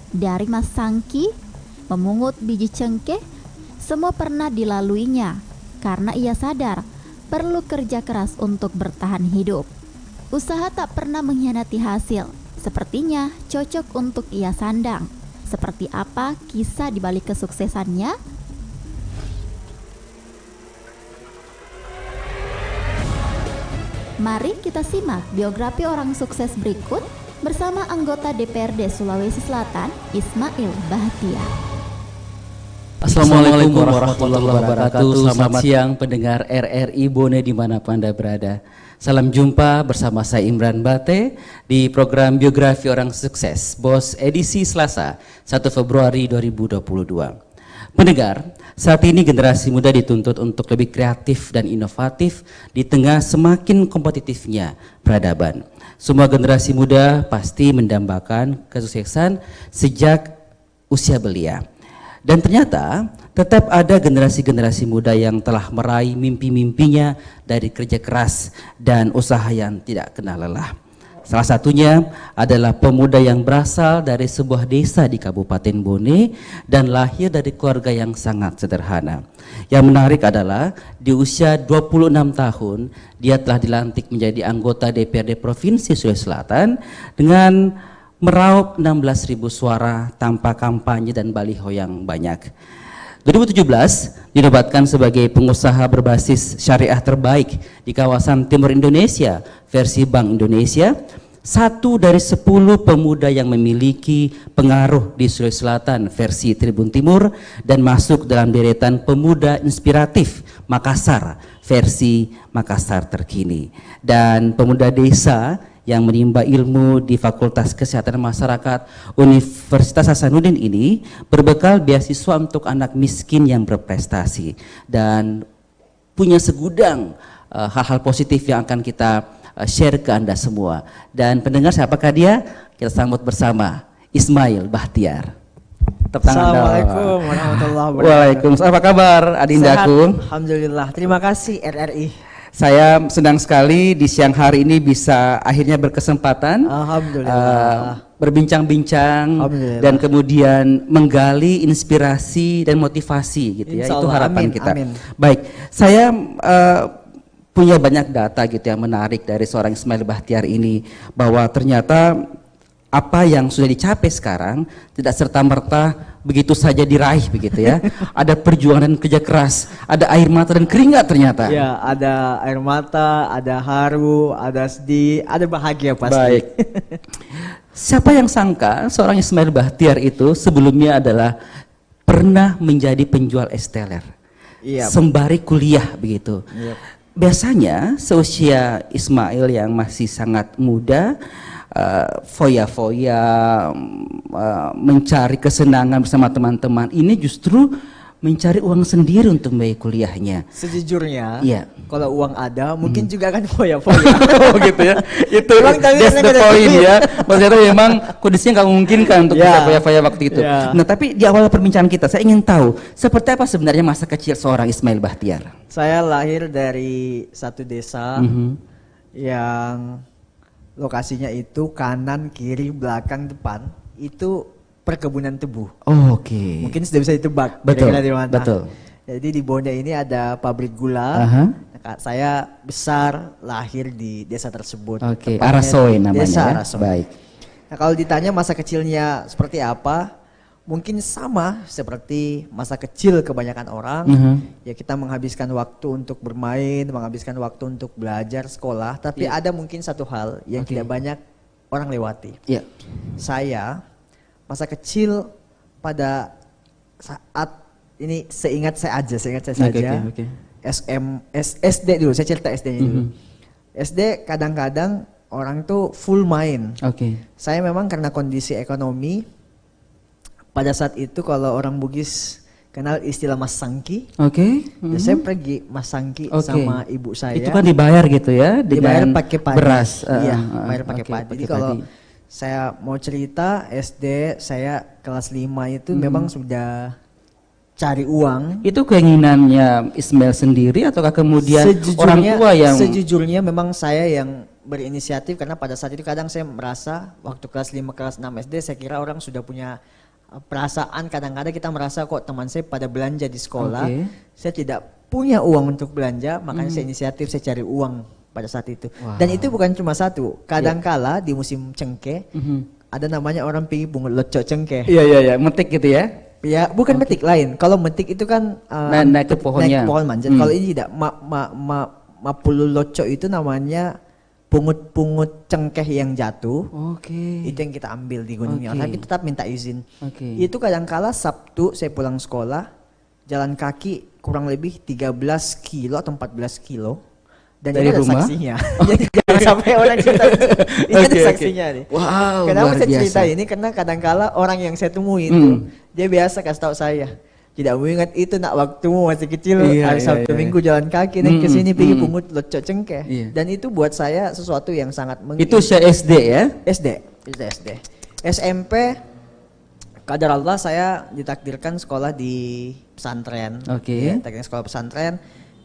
Dari masangki, memungut biji cengkeh, semua pernah dilaluinya karena ia sadar perlu kerja keras untuk bertahan hidup. Usaha tak pernah mengkhianati hasil, sepertinya cocok untuk ia sandang. Seperti apa kisah di balik kesuksesannya? Mari kita simak biografi orang sukses berikut bersama anggota DPRD Sulawesi Selatan, Ismail Bahtiar. Assalamualaikum warahmatullahi wabarakatuh. Selamat siang pendengar RRI Bone dimanapun Anda berada. Salam jumpa bersama saya Imran Bate di program Biografi Orang Sukses BOS edisi Selasa 1 Februari 2022. Pendengar, saat ini generasi muda dituntut untuk lebih kreatif dan inovatif di tengah semakin kompetitifnya peradaban. Semua generasi muda pasti mendambakan kesuksesan sejak usia belia. Dan ternyata tetap ada generasi-generasi muda yang telah meraih mimpi-mimpinya dari kerja keras dan usaha yang tidak kenal lelah. Salah satunya adalah pemuda yang berasal dari sebuah desa di Kabupaten Bone dan lahir dari keluarga yang sangat sederhana. Yang menarik adalah di usia 26 tahun dia telah dilantik menjadi anggota DPRD Provinsi Sulawesi Selatan dengan meraup 16.000 suara tanpa kampanye dan baliho yang banyak. 2017 dinobatkan sebagai pengusaha berbasis syariah terbaik di kawasan Timur Indonesia versi Bank Indonesia. Satu dari 10 pemuda yang memiliki pengaruh di Sulawesi Selatan versi Tribun Timur dan masuk dalam deretan pemuda inspiratif Makassar versi Makassar terkini. Dan pemuda desa yang menimba ilmu di Fakultas Kesehatan Masyarakat Universitas Hasanuddin ini berbekal beasiswa untuk anak miskin yang berprestasi dan punya segudang hal-hal positif yang akan kita share ke Anda semua. Dan pendengar, siapakah dia? Kita sambut bersama Ismail Bahtiar. Assalamualaikum warahmatullahi wabarakatuh. Waalaikumsalam. Apa kabar adindaku? Alhamdulillah. Terima kasih RRI. Saya senang sekali di siang hari ini bisa akhirnya berkesempatan berbincang-bincang dan kemudian menggali inspirasi dan motivasi gitu ya. Itu harapan kita. Amin. Baik, saya punya banyak data gitu yang menarik dari seorang Ismail Bahtiar ini, bahwa ternyata apa yang sudah dicapai sekarang tidak serta-merta begitu saja diraih begitu ya. Ada perjuangan dan kerja keras, ada air mata dan keringat ternyata. Ya, ada air mata, ada haru, ada sedih, ada bahagia pasti. Baik. Siapa yang sangka seorang Ismail Bahtiar itu sebelumnya adalah pernah menjadi penjual es teler. Iya, sembari kuliah begitu. Iya. Biasanya seusia Ismail yang masih sangat muda, foya-foya, mencari kesenangan bersama teman-teman, ini justru mencari uang sendiri untuk membayar kuliahnya. Sejujurnya, iya, kalau uang ada, mungkin juga akan foya-foya. Oh gitu ya, itu that's the point ya. Maksudnya memang kondisinya nggak memungkinkan untuk bisa foya-foya waktu itu. Nah, tapi di awal perbincangan kita, saya ingin tahu seperti apa sebenarnya masa kecil seorang Ismail Bahtiar. Saya lahir dari satu desa yang lokasinya itu kanan, kiri, belakang, depan itu perkebunan tebu. Oh, oke. Mungkin sudah bisa ditebak. Betul. Di mana. Betul. Jadi di Bone ini ada pabrik gula. Saya besar lahir di desa tersebut. Oke. Arasoy namanya. Desa ya? Arasoy. Baik. Nah, kalau ditanya masa kecilnya seperti apa, mungkin sama seperti masa kecil kebanyakan orang. Ya, kita menghabiskan waktu untuk bermain, menghabiskan waktu untuk belajar sekolah. Tapi ada mungkin satu hal yang tidak banyak orang lewati. Saya masa kecil pada saat ini seingat saya saja. SD dulu, saya cerita SD-nya dulu. SD kadang-kadang orang tuh full main. Saya memang karena kondisi ekonomi pada saat itu, kalau orang Bugis kenal istilah Mas Sangki. Ya, saya pergi Mas Sangki sama ibu saya. Itu kan dibayar gitu ya, dibayar pakai padi. Beras. Iya, bayar pakai padi. Jadi kalau saya mau cerita, SD saya kelas 5 itu memang sudah cari uang. Itu keinginannya Ismail sendiri ataukah kemudian orang tua yang? Sejujurnya memang saya yang berinisiatif, karena pada saat itu kadang saya merasa waktu kelas 5 kelas 6 SD saya kira orang sudah punya perasaan kadang-kadang kita merasa kok teman saya pada belanja di sekolah, saya tidak punya uang untuk belanja, makanya saya inisiatif, saya cari uang pada saat itu. Dan itu bukan cuma satu, kadang-kala di musim cengkeh ada namanya orang pergi pungut locok cengkeh. Iya, metik gitu ya? Ya, bukan metik lain. Kalau metik itu kan naik ke pohonnya. Naik pohon manjat. Kalau ini tidak, mapulu locok itu namanya pungut-pungut cengkeh yang jatuh. Itu yang kita ambil di Gunung Nyawa, tapi tetap minta izin. Itu kadang-kala Sabtu saya pulang sekolah, jalan kaki kurang lebih 13 kilo atau 14 kilo. Dan dari ini ada rumah? saksinya. Jadi jangan sampai orang cerita ini ada saksinya nih. Wow, kenapa luar saya biasa. cerita ini? Karena kadang-kala orang yang saya temui itu dia biasa kasih tahu saya, tidak mengingat itu nak waktumu masih kecil, hari Sabtu Minggu jalan kaki naik ke sini pergi pungut locok cengkeh. Dan itu buat saya sesuatu yang sangat Itu usia SD ya? SD. SMP kadar Allah saya ditakdirkan sekolah di pesantren. Takdirkan sekolah pesantren.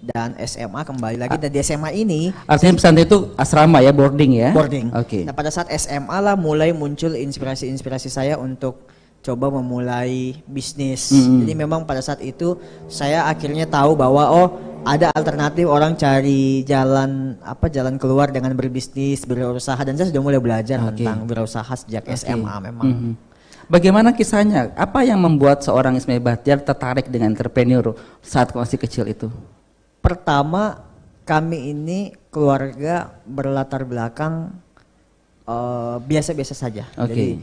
Dan SMA kembali lagi, dan di SMA ini artinya pesantren itu asrama ya, boarding ya? Boarding. Nah pada saat SMA lah mulai muncul inspirasi saya untuk coba memulai bisnis. Jadi memang pada saat itu saya akhirnya tahu bahwa ada alternatif orang cari jalan keluar dengan berbisnis, berusaha, dan saya sudah mulai belajar tentang berusaha sejak SMA memang. Bagaimana kisahnya? Apa yang membuat seorang Ismail Bahtiar tertarik dengan entrepreneur saat masih kecil itu? Pertama, kami ini keluarga berlatar belakang biasa-biasa saja. Jadi,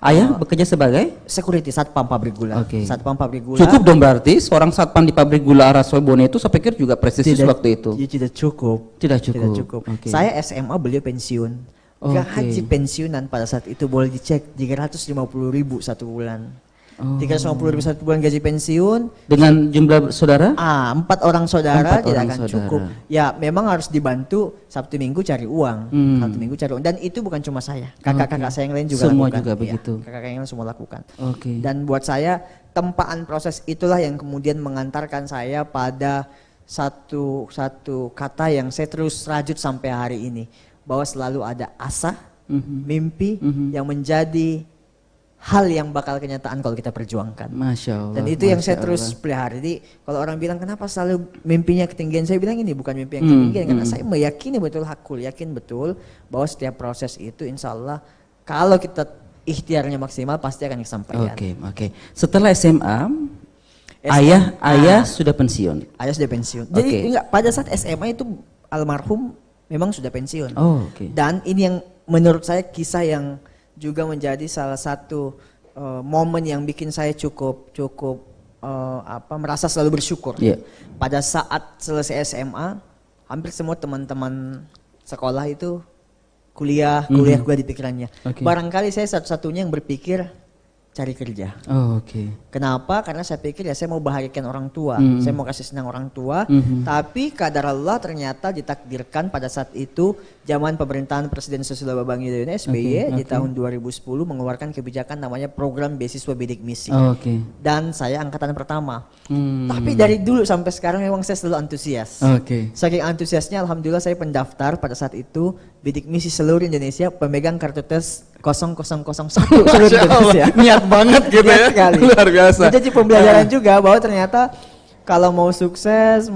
ayah bekerja sebagai security satpam pabrik gula. Satpam pabrik gula. Cukup dong berarti seorang satpam di pabrik gula Arasobone itu saya pikir juga prestisius waktu itu. Tidak cukup. Tidak cukup. Saya SMA, beliau pensiun. Gaji pensiunan pada saat itu boleh dicek 350.000 satu bulan. 350.000 satu bulan gaji pensiun. Dengan jumlah saudara? 4 orang saudara tidak akan cukup. Ya memang harus dibantu Sabtu Minggu cari uang. Sabtu Minggu cari uang. Dan itu bukan cuma saya, kakak-kakak saya yang lain juga semua lakukan. Juga begitu. Kakak-kakak yang lain semua lakukan. Dan buat saya tempaan proses itulah yang kemudian mengantarkan saya pada satu kata yang saya terus rajut sampai hari ini, bahwa selalu ada asa, mimpi yang menjadi hal yang bakal kenyataan kalau kita perjuangkan. Masya Allah. Dan itu yang saya terus pelihara. Jadi kalau orang bilang kenapa selalu mimpinya ketinggian, saya bilang ini bukan mimpi yang ketinggian, karena saya meyakini betul, yakin betul bahwa setiap proses itu insya Allah kalau kita ikhtiarnya maksimal pasti akan disampaikan. Setelah SMA, ayah sudah pensiun. Ayah sudah pensiun. Jadi enggak, pada saat SMA itu almarhum memang sudah pensiun. Dan ini yang menurut saya kisah yang juga menjadi salah satu momen yang bikin saya cukup merasa selalu bersyukur. Pada saat selesai SMA, hampir semua teman-teman sekolah itu kuliah di pikirannya. Barangkali saya satu-satunya yang berpikir cari kerja. Kenapa? Karena saya pikir ya saya mau bahagiakan orang tua, saya mau kasih senang orang tua. Tapi kadar Allah ternyata ditakdirkan pada saat itu zaman pemerintahan Presiden Susilo Bambang Yudhoyono SBY di tahun 2010 mengeluarkan kebijakan namanya program beasiswa bidik misi. Dan saya angkatan pertama. Tapi dari dulu sampai sekarang memang saya selalu antusias. Saking antusiasnya, alhamdulillah saya pendaftar pada saat itu bidik misi seluruh Indonesia, pemegang kartu tes 0001 seluruh Indonesia. Niat banget gitu ya. Sekali. Luar biasa. Jadi pembelajaran juga bahwa ternyata kalau mau sukses,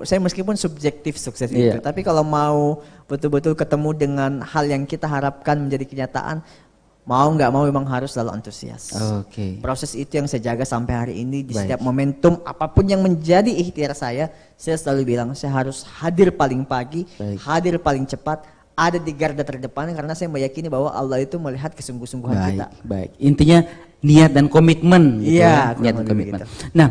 saya meskipun subjektif sukses itu, tapi kalau mau betul-betul ketemu dengan hal yang kita harapkan menjadi kenyataan, mau nggak mau memang harus selalu antusias. Proses itu yang saya jaga sampai hari ini di setiap momentum apapun yang menjadi ikhtiar saya selalu bilang saya harus hadir paling pagi, hadir paling cepat, ada di garda terdepan, karena saya meyakini bahwa Allah itu melihat kesungguh-sungguhan kita. Intinya niat dan komitmen. Iya, niat dan komitmen. Nah,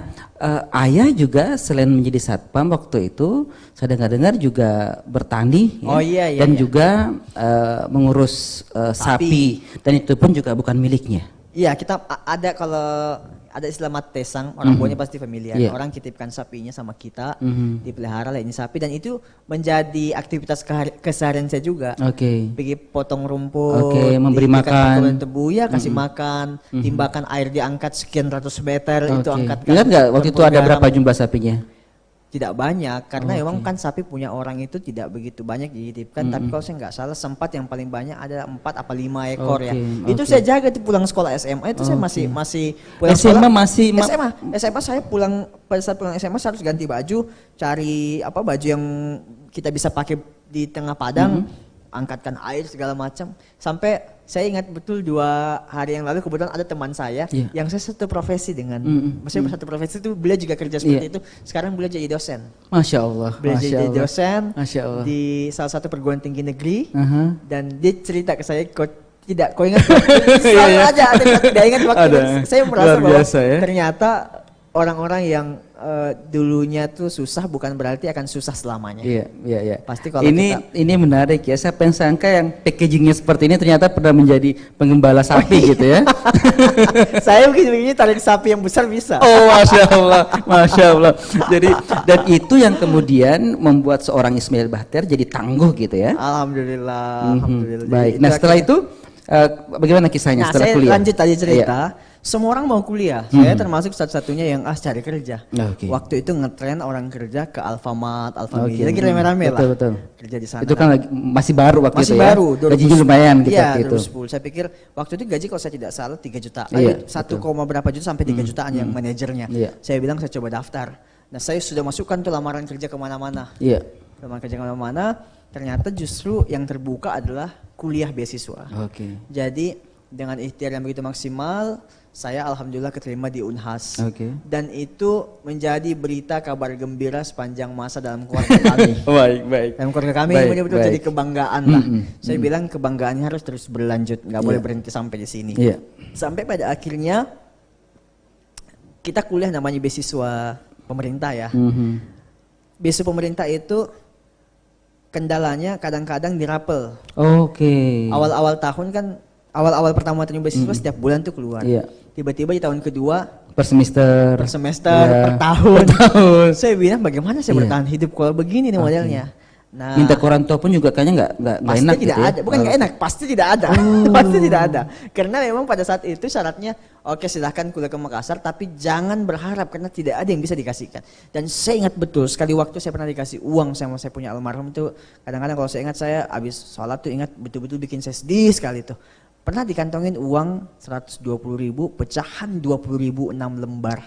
ayah juga selain menjadi satpam waktu itu, saya dengar juga bertani, dan juga mengurus sapi, dan itu pun juga bukan miliknya. Iya, kita ada ada istilah matesang, orang buahnya pasti familiar. Orang titipkan sapinya sama kita, dipelihara lah ini sapi, dan itu menjadi aktivitas keseharian saya juga. Pergi potong rumput, memberi makan, tebu ya, kasih makan, timbakan air diangkat sekian ratus meter, itu angkat. Ingat nggak waktu itu ada berapa jumlah sapinya? tidak banyak karena memang kan sapi punya orang itu tidak begitu banyak dititipkan, tapi kalau saya nggak salah sempat yang paling banyak ada 4 apa 5 ekor ya. Itu saya jaga tuh pulang sekolah SMA itu saya masih pulang SMA sekolah, SMA saya pulang pada saat pulang SMA saya harus ganti baju, cari apa baju yang kita bisa pakai di tengah padang, angkatkan air segala macam. Sampai saya ingat betul 2 hari yang lalu kebetulan ada teman saya yang saya satu profesi dengan, maksudnya satu profesi itu beliau juga kerja seperti itu. Sekarang beliau jadi dosen. Masya Allah. Beliau jadi dosen di salah satu perguruan tinggi negeri dan dia cerita ke saya, kok ingat selalu aja tidak ingat waktu saya merasa bahwa ternyata orang-orang yang dulunya tuh susah bukan berarti akan susah selamanya. Iya. Pasti kalau ini menarik ya. Saya sangka yang packagingnya seperti ini ternyata pernah menjadi penggembala sapi gitu ya. Saya begini tarik sapi yang besar bisa. Oh, masya Allah. Jadi dan itu yang kemudian membuat seorang Ismail Bahtiar jadi tangguh gitu ya. Alhamdulillah. Baik. Nah setelah itu bagaimana kisahnya setelah saya kuliah? Lanjut tadi cerita. Semua orang mau kuliah, saya termasuk satu-satunya yang cari kerja. Waktu itu ngetren orang kerja ke Alfamart, Alfamidi, lagi rame-rame lah. Betul. Kerja di sana. Itu kan masih baru waktu itu ya. Masih baru. Gajinya lumayan gitu. Iya, 2010. Saya pikir waktu itu gaji kalau saya tidak salah 3 juta. 1, berapa juta sampai 3 jutaan yang manajernya. Saya bilang saya coba daftar. Nah saya sudah masukkan tuh lamaran kerja kemana-mana. Lamaran kerja kemana-mana, ternyata justru yang terbuka adalah kuliah beasiswa. Jadi dengan ikhtiar yang begitu maksimal, saya alhamdulillah keterima di Unhas. Dan itu menjadi berita kabar gembira sepanjang masa dalam keluarga kami. Baik. Dalam keluarga kami ini betul jadi kebanggaan lah. Saya bilang kebanggaannya harus terus berlanjut, nggak boleh berhenti sampai di sini. Sampai pada akhirnya kita kuliah namanya beasiswa pemerintah ya. Beasiswa pemerintah itu kendalanya kadang-kadang dirapel. Awal-awal tahun kan, awal-awal pertama terima beasiswa setiap bulan tuh keluar. Tiba-tiba di tahun kedua per semester, per tahun. Saya bilang bagaimana saya bertahan hidup kalau begini nih modelnya. Nah, minta ke orang tua pun juga kayaknya nggak enak tidak gitu ada. Bukan nggak enak, pasti tidak ada. Pasti tidak ada. Karena memang pada saat itu syaratnya oke silahkan kuliah ke Makassar, tapi jangan berharap karena tidak ada yang bisa dikasihkan. Dan saya ingat betul sekali waktu saya pernah dikasih uang sama saya punya almarhum itu, kadang-kadang kalau saya ingat saya habis sholat tuh ingat betul-betul bikin saya sedih sekali tuh. Pernah dikantongin uang 120.000, pecahan 20.000 6 lembar.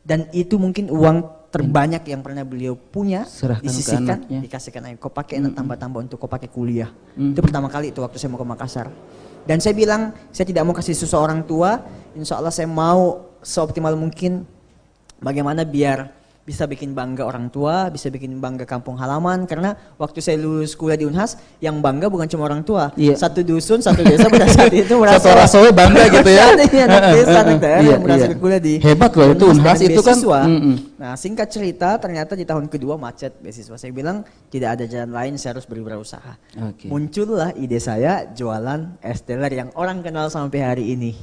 Dan itu mungkin uang terbanyak yang pernah beliau punya, disisihkan, dikasihkan aja. Kau pakai tambah-tambah untuk kau pakai kuliah. Itu pertama kali itu waktu saya mau ke Makassar. Dan saya bilang, saya tidak mau kasih susu orang tua, insya Allah saya mau seoptimal mungkin bagaimana biar bisa bikin bangga orang tua, bisa bikin bangga kampung halaman. Karena waktu saya lulus kuliah di Unhas, yang bangga bukan cuma orang tua. Satu dusun, satu desa pada saat itu merasa satu bangga gitu ya. Anak desa, anak daerah yang merasa kuliah di hebat loh itu Unhas itu kan. Nah singkat cerita ternyata di tahun kedua macet beasiswa. Saya bilang tidak ada jalan lain, saya harus berwirausaha. Muncullah ide saya jualan es teler yang orang kenal sampai hari ini.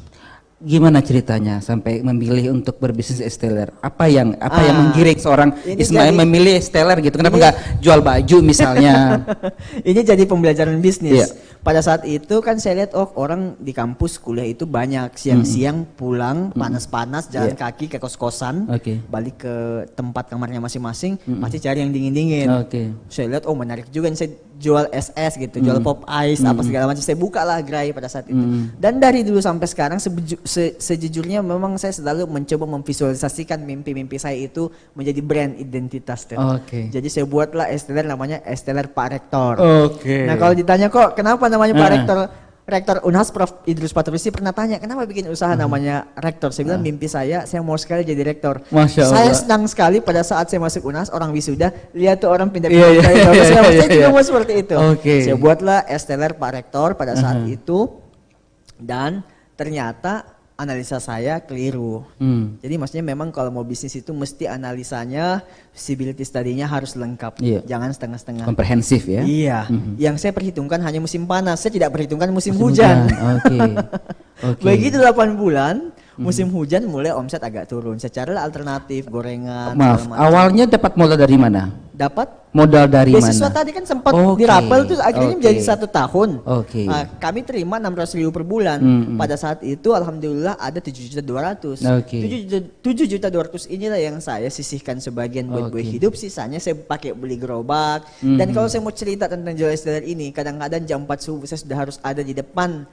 Gimana ceritanya sampai memilih untuk berbisnis es teler? Apa yang menggiring seorang Ismail memilih es teler gitu? Kenapa nggak jual baju misalnya? Ini jadi pembelajaran bisnis. Pada saat itu kan saya lihat orang di kampus kuliah itu banyak siang-siang pulang panas-panas jalan kaki ke kos-kosan, balik ke tempat kamarnya masing-masing, pasti cari yang dingin-dingin. Saya lihat menarik juga nih, saya jual es gitu, jual pop ice apa segala macam. Saya buka lah gerai pada saat itu. Dan dari dulu sampai sekarang sejujurnya memang saya selalu mencoba memvisualisasikan mimpi-mimpi saya itu menjadi brand identitas tuh. Jadi saya buatlah es teler namanya es teler Pak Rektor. Nah kalau ditanya kok kenapa namanya Pak Rektor? Rektor Unhas Prof. Idrus Patrusi pernah tanya kenapa bikin usaha namanya Rektor. Saya bilang mimpi saya mau sekali jadi rektor. Saya senang sekali pada saat saya masuk Unhas orang wisuda lihat tuh orang pindah-pindah saya juga mau seperti itu. Saya buatlah es teler Pak Rektor pada saat itu dan ternyata analisa saya keliru. Jadi maksudnya memang kalau mau bisnis itu mesti analisanya, feasibility study-nya harus lengkap. Jangan setengah-setengah. Komprehensif ya. Yang saya perhitungkan hanya musim panas, saya tidak perhitungkan musim hujan. Begitu 8 bulan, Musim hujan mulai omset agak turun. Secara alternatif, gorengan. Maaf, segala macam. awalnya dapat modal dari mana? Dapat Modal dari beasiswa mana? tadi kan sempat Oke, dirapel tuh akhirnya oke. menjadi 1 tahun. Oke. Kami terima 600.000 per bulan. Pada saat itu alhamdulillah ada 7.200.000. Oke. 7.200.000 inilah yang saya sisihkan sebagian buat gue hidup, sisanya saya pakai beli gerobak. Dan kalau saya mau cerita tentang jual esteller ini, kadang-kadang jam 4 subuh saya sudah harus ada di depan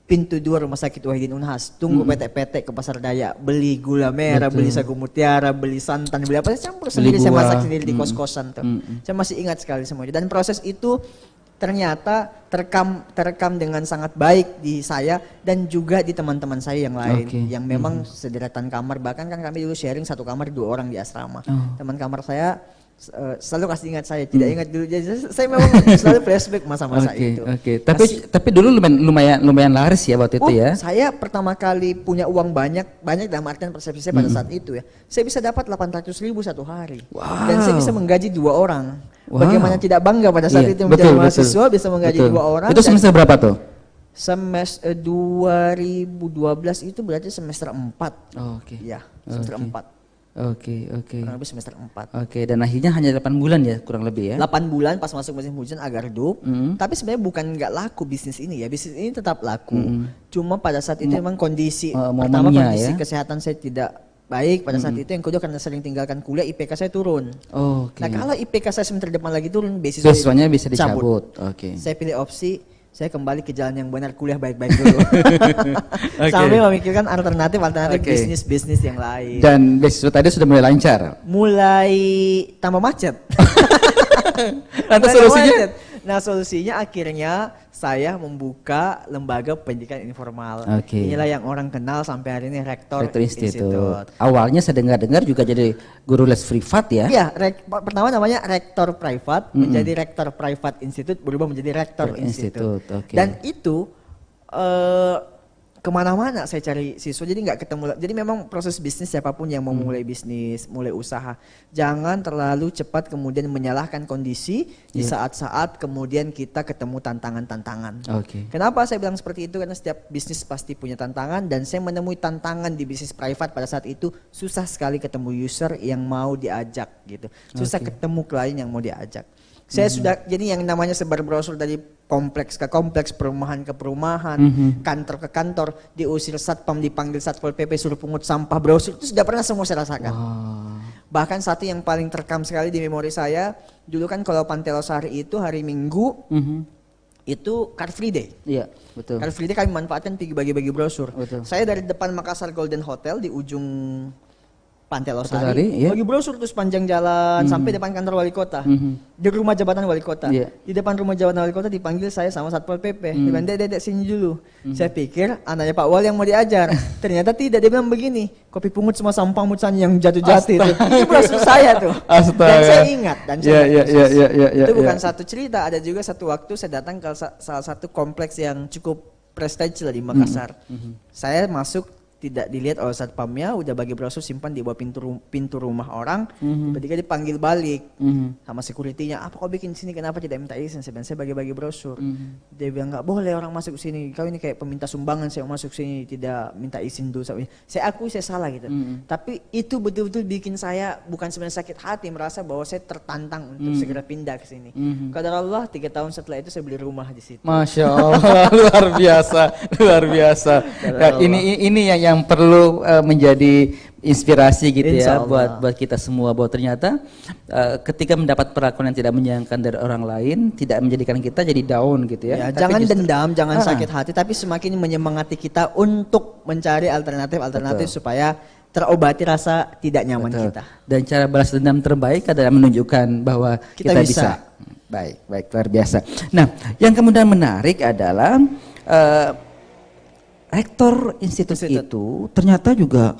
pintu 2 Rumah Sakit Wahidin Unhas, tunggu PT-PT ke Pasar Daya, beli gula merah, beli sagu mutiara, beli santan, beli apa, saya campur sendiri, saya masak sendiri di kos-kosan tuh. Saya masih ingat sekali semuanya. Dan proses itu ternyata terekam dengan sangat baik di saya dan juga di teman-teman saya yang lain, yang memang sederetan kamar. Bahkan kan kami dulu sharing 1 kamar 2 orang di asrama. Teman kamar saya selalu kasih ingat saya, tidak ingat dulu. Jadi saya memang selalu flashback masa-masa itu. Tapi dulu lumayan laris ya waktu itu ya. Saya pertama kali punya uang banyak dalam artian persepsi saya pada saat itu ya. Saya bisa dapat 800.000 satu hari. Dan saya bisa menggaji 2 orang. Bagaimana tidak bangga pada saat itu menjadi mahasiswa bisa menggaji 2 orang. Itu semester berapa tuh? Semester 2012 itu berarti semester 4. Ya, semester 4. Kurang lebih semester 4. Dan akhirnya hanya 8 bulan ya kurang lebih ya. 8 bulan pas masuk musim hujan agak redup. Tapi sebenarnya bukan nggak laku bisnis ini ya. Bisnis ini tetap laku. Cuma pada saat itu memang kondisi pertama kondisi kesehatan saya tidak baik pada saat itu, yang kedua karena sering tinggalkan kuliah IPK saya turun. Nah, kalau IPK saya semester depan lagi turun, beasiswanya bisa dicabut. Saya pilih opsi saya kembali ke jalan yang benar, kuliah baik-baik dulu. Sambil memikirkan alternatif bisnis yang lain. Dan beasiswa tadi sudah mulai lancar? Mulai tambah macet. Lantas solusinya? Nah, solusinya akhirnya saya membuka lembaga pendidikan informal. Inilah yang orang kenal sampai hari ini, Rektor Institute. Awalnya saya dengar juga jadi guru les privat ya? Iya, pertama namanya Rektor Privat, menjadi Rektor Private Institute, berubah menjadi Rektor Institute. Dan itu kemana-mana saya cari siswa, jadi nggak ketemu. Jadi memang proses bisnis, siapapun yang mau mulai bisnis, mulai usaha, jangan terlalu cepat kemudian menyalahkan kondisi di saat-saat kemudian kita ketemu tantangan-tantangan. Kenapa saya bilang seperti itu? Karena setiap bisnis pasti punya tantangan, dan saya menemui tantangan di bisnis private pada saat itu. Susah sekali ketemu user yang mau diajak gitu, susah ketemu klien yang mau diajak. Saya sudah, jadi yang namanya sebar brosur dari kompleks ke kompleks, perumahan ke perumahan, kantor ke kantor, diusir satpam, dipanggil satpol PP, suruh pungut sampah, brosur, itu sudah pernah semua saya rasakan. Bahkan satu yang paling terekam sekali di memori saya, dulu kan kalau Pantai Losari itu hari Minggu, itu Car Free Day. Iya, betul. Car Free Day kami manfaatkan pergi bagi-bagi brosur. Betul. Saya dari depan Makassar Golden Hotel di ujung Pantai Losari, bagi brosur terus panjang jalan sampai depan kantor wali kota, di rumah jabatan wali kota. Di depan rumah jabatan wali kota dipanggil saya sama satpol PP, dia bilang, Dek, sini dulu. Saya pikir anaknya Pak Wali yang mau diajar, ternyata tidak. Dia bilang begini, kopi pungut semua sampah mutsan yang jatuh-jatuh itu brosur saya tuh. Dan saya ingat, dan itu bukan satu cerita, ada juga satu waktu saya datang ke salah satu kompleks yang cukup prestige lah di Makassar. Saya masuk, tidak dilihat oleh satpamnya, udah bagi brosur simpan di bawah pintu rumah orang. Ketika dipanggil balik sama security-nya, apa kau bikin sini, kenapa tidak minta izin? Saya bagi-bagi brosur. Dia bilang nggak boleh orang masuk sini, kau ini kayak peminta sumbangan, saya masuk sini tidak minta izin dulu. Saya akui saya salah gitu. Tapi itu betul-betul bikin saya bukan sebenarnya sakit hati, merasa bahwa saya tertantang untuk segera pindah ke sini. Qadar Allah 3 tahun setelah itu saya beli rumah di situ. Masya Allah, luar biasa. Nah, ini yang perlu menjadi inspirasi gitu ya buat kita semua, bahwa ternyata ketika mendapat perlakuan yang tidak menyenangkan dari orang lain tidak menjadikan kita jadi down gitu ya. Jangan dendam, jangan sakit hati, tapi semakin menyemangati kita untuk mencari alternatif supaya terobati rasa tidak nyaman kita. Dan cara balas dendam terbaik adalah menunjukkan bahwa kita bisa. Baik, luar biasa. Nah, yang kemudian menarik adalah Rektor Institut itu ternyata juga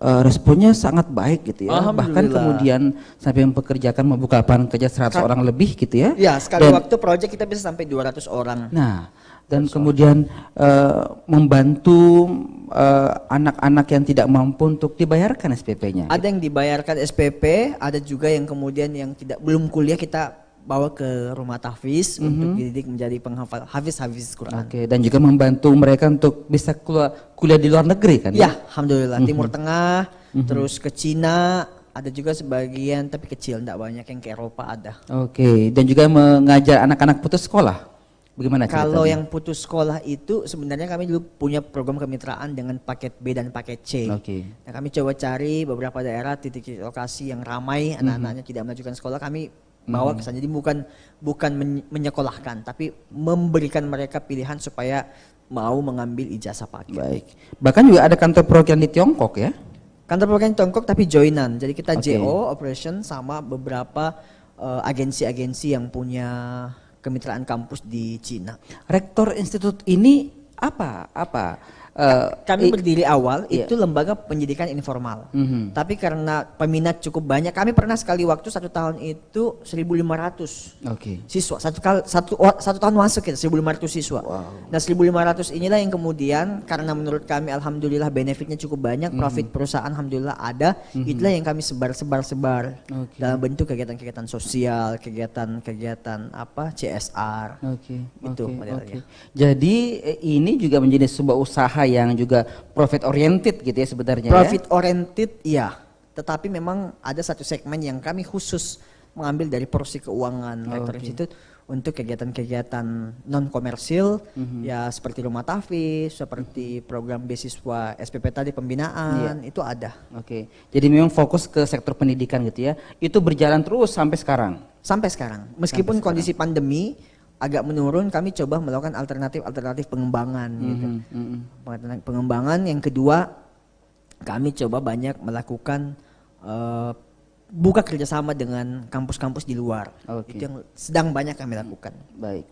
responnya sangat baik gitu ya. Bahkan kemudian sampai mempekerjakan, membuka lapangan kerja 100 orang lebih gitu ya. Ya, sekali waktu proyek kita bisa sampai 200 orang. Nah, dan kemudian membantu anak-anak yang tidak mampu untuk dibayarkan SPP-nya. Ada yang dibayarkan SPP, ada juga yang kemudian yang belum kuliah kita bawa ke rumah tahfiz untuk dididik menjadi penghafal hafiz Quran. Oke, dan juga membantu mereka untuk bisa kuliah di luar negeri kan? Ya, alhamdulillah. Timur Tengah, terus ke Cina, ada juga sebagian tapi kecil, tidak banyak, yang ke Eropa ada. Oke, dan juga mengajar anak-anak putus sekolah. Bagaimana ceritanya? Kalau yang putus sekolah itu sebenarnya kami dulu punya program kemitraan dengan paket B dan paket C. Oke. Nah, kami coba cari beberapa daerah titik lokasi yang ramai anak-anaknya tidak melanjutkan sekolah, kami bawa ke sana. Jadi bukan menyekolahkan, tapi memberikan mereka pilihan supaya mau mengambil ijazah paket. Baik. Bahkan juga ada kantor perwakilan di Tiongkok ya? Kantor perwakilan Tiongkok tapi joinan. Jadi kita Oke. JO operation sama beberapa agensi-agensi yang punya kemitraan kampus di Cina. Rektor institut ini apa? Kami berdiri awal iya. itu lembaga pendidikan informal. Mhm. Tapi karena peminat cukup banyak, kami pernah sekali waktu 1 tahun itu 1.500 Oke. siswa. Satu tahun masuk ya 1.500 siswa. Wow. Nah 1.500 inilah yang kemudian karena menurut kami alhamdulillah benefitnya cukup banyak, profit perusahaan alhamdulillah ada, itulah yang kami sebar Oke. dalam bentuk kegiatan-kegiatan sosial, kegiatan-kegiatan apa CSR. Oke. Itu Oke, modelnya. oke. Jadi ini juga menjadi sebuah usaha yang juga profit oriented gitu ya sebenarnya. Profit oriented iya, tetapi memang ada satu segmen yang kami khusus mengambil dari porsi keuangan Rektor Institute untuk kegiatan-kegiatan non komersil ya seperti rumah tahfiz, seperti program beasiswa SPP tadi pembinaan itu ada. Oke. Jadi memang fokus ke sektor pendidikan gitu ya. Itu berjalan terus sampai sekarang. Sampai sekarang, meskipun kondisi pandemi agak menurun, kami coba melakukan alternatif pengembangan gitu. Pengembangan yang kedua, kami coba banyak melakukan buka kerjasama dengan kampus-kampus di luar. Oke. Itu yang sedang banyak kami lakukan. Baik.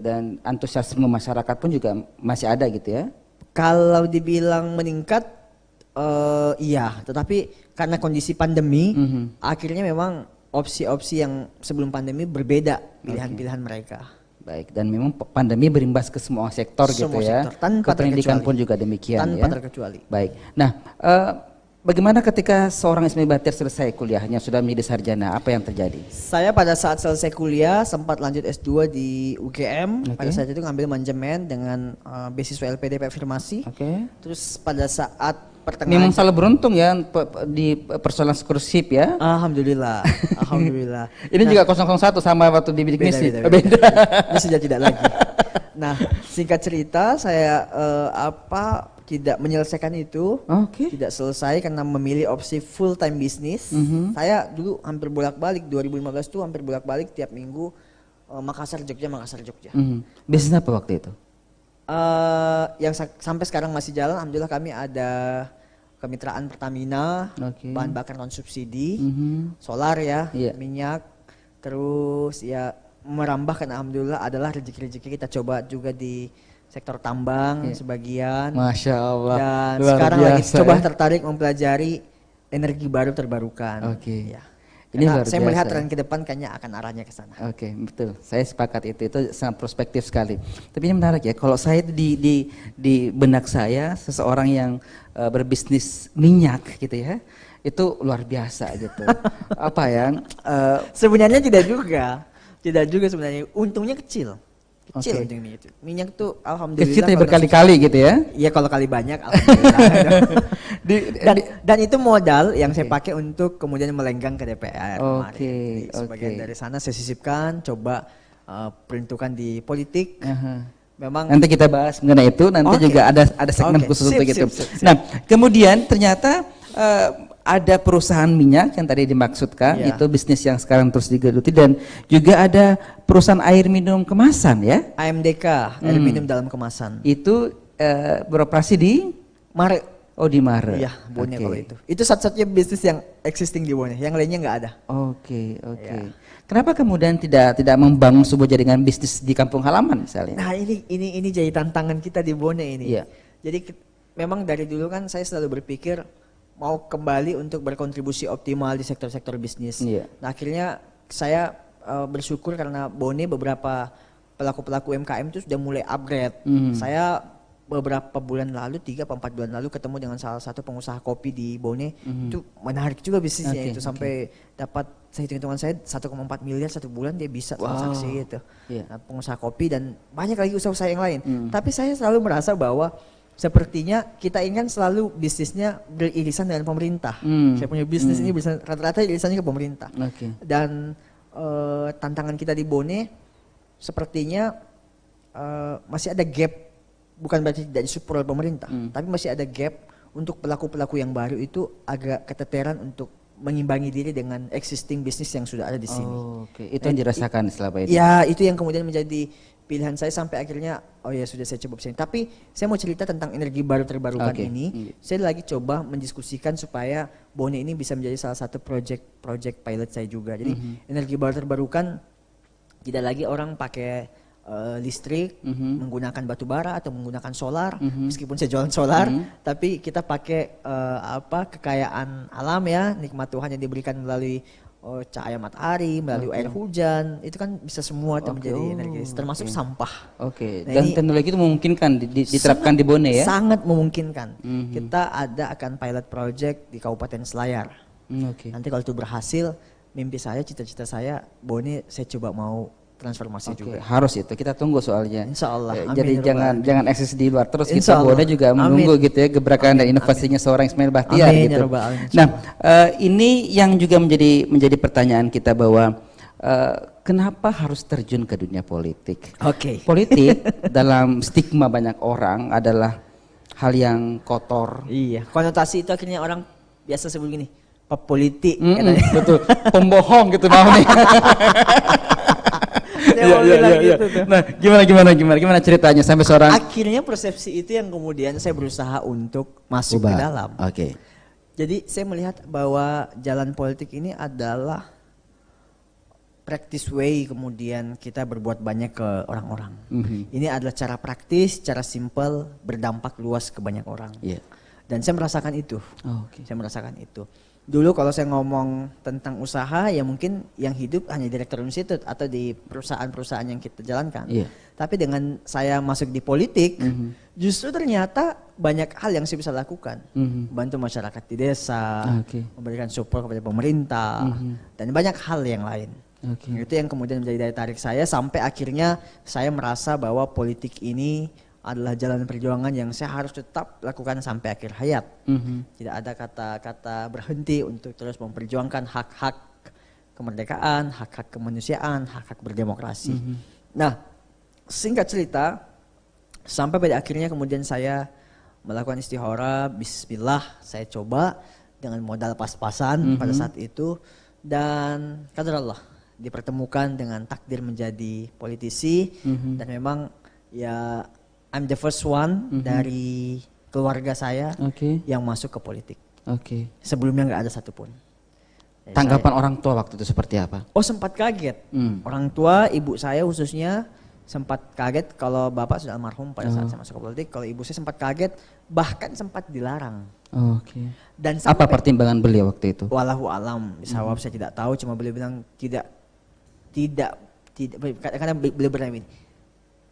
Dan antusiasme masyarakat pun juga masih ada gitu ya. Kalau dibilang meningkat, iya, tetapi karena kondisi pandemi, akhirnya memang opsi-opsi yang sebelum pandemi berbeda pilihan-pilihan mereka. Baik, dan memang pandemi berimbas ke semua sektor gitu ya. Sektor, tanpa ke pendidikan terkecuali. pun juga demikian Tanpa ya. terkecuali. Baik. Nah, bagaimana ketika seorang Ismail Batir selesai kuliahnya sudah menjadi sarjana, apa yang terjadi? Saya pada saat selesai kuliah sempat lanjut S2 di UGM. Pada saat itu ngambil manajemen dengan beasiswa LPDP afirmasi. Oke. Terus pada saat Memang pertengahan salah beruntung ya di persoalan scholarship ya. Alhamdulillah. Ini juga 001 sama waktu di bidik misi. Beda. Ini sudah tidak lagi. Nah, singkat cerita saya tidak menyelesaikan itu. Oke. Tidak selesai karena memilih opsi full time bisnis. Saya dulu hampir bolak-balik 2015 tuh hampir bolak-balik tiap minggu Makassar Jogja. Bisnis apa waktu itu? Yang sampai sekarang masih jalan, alhamdulillah kami ada kemitraan Pertamina, bahan bakar non subsidi, solar ya, minyak, terus ya merambah kan alhamdulillah adalah rezeki-rezeki kita coba juga di sektor tambang sebagian. Masya Allah. Dan luar sekarang biasa, lagi coba tertarik mempelajari energi baru terbarukan. Oke. Ya. Ini Karena luar saya melihat biasa. tren ke depan kayaknya akan arahnya ke sana. Oke, betul. Saya sepakat itu sangat prospektif sekali. Tapi ini menarik ya. Kalau saya di benak saya seseorang yang berbisnis minyak gitu ya, itu luar biasa gitu. Apa ya? Sebenarnya tidak juga sebenarnya. Untungnya kecil Oke. untungnya itu. Minyak tuh alhamdulillah. Kecil tapi kalau berkali-kali gitu ya. Iya kalau kali banyak alhamdulillah. Di- dan itu modal yang saya pakai untuk kemudian melenggang ke DPR Oke, kemarin. Jadi sebagian oke. dari sana saya sisipkan, coba peruntukan di politik. Memang Nanti kita bahas mengenai itu. Nanti Oke. juga ada segmen Oke, khusus sip, untuk itu. sip. Nah, kemudian ternyata ada perusahaan minyak yang tadi dimaksudkan, Iya. itu bisnis yang sekarang terus digeluti, dan juga ada perusahaan air minum kemasan ya. AMDK, air minum dalam kemasan. Itu beroperasi di Maret. Oh, di Maret. Iya, Bone Oke. kalau itu. Itu satu-satunya bisnis yang existing di Bone. Yang lainnya nggak ada. Oke. Iya. Kenapa kemudian tidak membangun sebuah jaringan bisnis di kampung halaman misalnya? Nah, ini jadi tantangan kita di Bone ini. Iya. Jadi memang dari dulu kan saya selalu berpikir mau kembali untuk berkontribusi optimal di sektor-sektor bisnis. Iya. Nah, akhirnya saya bersyukur karena Bone beberapa pelaku-pelaku UMKM itu sudah mulai upgrade. Saya beberapa bulan lalu, 3 atau 4 bulan lalu ketemu dengan salah satu pengusaha kopi di Bone. Itu menarik juga bisnisnya itu sampai dapat hitung-hitungan saya 1,4 miliar satu bulan dia bisa transaksi itu. Nah, pengusaha kopi dan banyak lagi usaha-usaha yang lain. Tapi saya selalu merasa bahwa sepertinya kita ingin selalu bisnisnya beririsan dengan pemerintah. Saya punya bisnis ini bisa rata-rata irisannya ke pemerintah. Dan tantangan kita di Bone sepertinya masih ada gap. Bukan berarti tidak disupport oleh pemerintah, tapi masih ada gap untuk pelaku-pelaku yang baru itu agak keteteran untuk mengimbangi diri dengan existing bisnis yang sudah ada di sini. Itu yang dirasakan selama ini. Ya, itu yang kemudian menjadi pilihan saya sampai akhirnya sudah saya coba sini. Tapi saya mau cerita tentang energi baru terbarukan ini. Saya lagi coba mendiskusikan supaya Bone ini bisa menjadi salah satu project pilot saya juga. Jadi energi baru terbarukan tidak lagi orang pakai listrik, menggunakan batu bara atau menggunakan solar, meskipun saya jualan solar, tapi kita pakai kekayaan alam ya, nikmat Tuhan yang diberikan melalui cahaya matahari, melalui air hujan, itu kan bisa semua menjadi energi, termasuk sampah. Nah, dan teknologi itu memungkinkan diterapkan di Bone ya? Sangat memungkinkan. Kita akan pilot project di Kabupaten Selayar. Nanti kalau itu berhasil, mimpi saya, cita-cita saya, Bone saya coba mau transformasi juga. Harus itu kita tunggu soalnya. Insya Allah. Jadi jangan eksis di luar terus. Kita Bone juga menunggu gitu ya gebrakan dan inovasinya seorang Ismail Bahtiar gitu. Nah, ini yang juga menjadi pertanyaan kita bahwa kenapa harus terjun ke dunia politik? Politik dalam stigma banyak orang adalah hal yang kotor. Iya. Konotasi itu akhirnya orang biasa sebut gini, politik. Betul. Pembohong gitu mau nih. Gitu. Nah, gimana ceritanya sampai seorang akhirnya persepsi itu yang kemudian saya berusaha untuk masuk ke dalam. Jadi saya melihat bahwa jalan politik ini adalah practice way kemudian kita berbuat banyak ke orang-orang. Ini adalah cara praktis, cara simple, berdampak luas ke banyak orang. Dan saya merasakan itu. Saya merasakan itu. Dulu kalau saya ngomong tentang usaha ya mungkin yang hidup hanya direktur institut atau di perusahaan-perusahaan yang kita jalankan. Tapi dengan saya masuk di politik, justru ternyata banyak hal yang saya bisa lakukan. Bantu masyarakat di desa, memberikan support kepada pemerintah, dan banyak hal yang lain. Itu yang kemudian menjadi daya tarik saya sampai akhirnya saya merasa bahwa politik ini adalah jalan perjuangan yang saya harus tetap lakukan sampai akhir hayat. Tidak ada kata-kata berhenti untuk terus memperjuangkan hak-hak kemerdekaan, hak-hak kemanusiaan, hak-hak berdemokrasi. Nah, singkat cerita, sampai pada akhirnya kemudian saya melakukan istihara, bismillah, saya coba dengan modal pas-pasan pada saat itu, dan qadarullah dipertemukan dengan takdir menjadi politisi, dan memang ya I'm the first one dari keluarga saya yang masuk ke politik. Sebelumnya nggak ada satupun. Tanggapan orang tua waktu itu seperti apa? Sempat kaget. Orang tua, ibu saya khususnya sempat kaget kalau bapak sudah almarhum pada saat saya masuk ke politik. Kalau ibu saya sempat kaget, bahkan sempat dilarang. Dan apa pertimbangan beliau waktu itu? Wallahu alam, bisawab saya tidak tahu. Cuma beliau bilang tidak karena beliau bertanya